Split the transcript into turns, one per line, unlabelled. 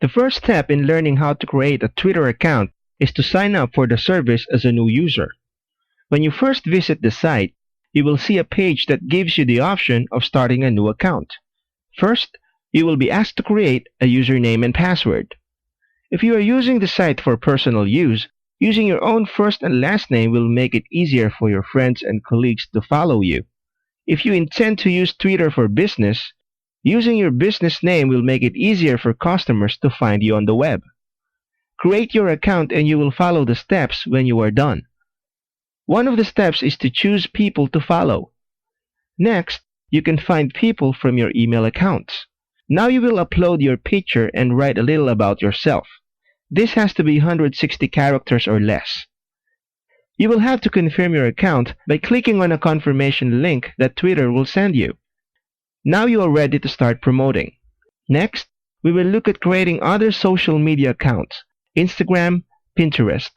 The first step in learning how to create a Twitter account is to sign up for the service as a new user. When you first visit the site, you will see a page that gives you the option of starting a new account. First, you will be asked to create a username and password. If you are using the site for personal use, using your own first and last name will make it easier for your friends and colleagues to follow you. If you intend to use Twitter for business, using your business name will make it easier for customers to find you on the web. Create your account and you will follow the steps when you are done. One of the steps is to choose people to follow. Next, you can find people from your email accounts. Now you will upload your picture and write a little about yourself. This has to be 160 characters or less. You will have to confirm your account by clicking on a confirmation link that Twitter will send you. Now you are ready to start promoting. Next, we will look at creating other social media accounts, Instagram, Pinterest.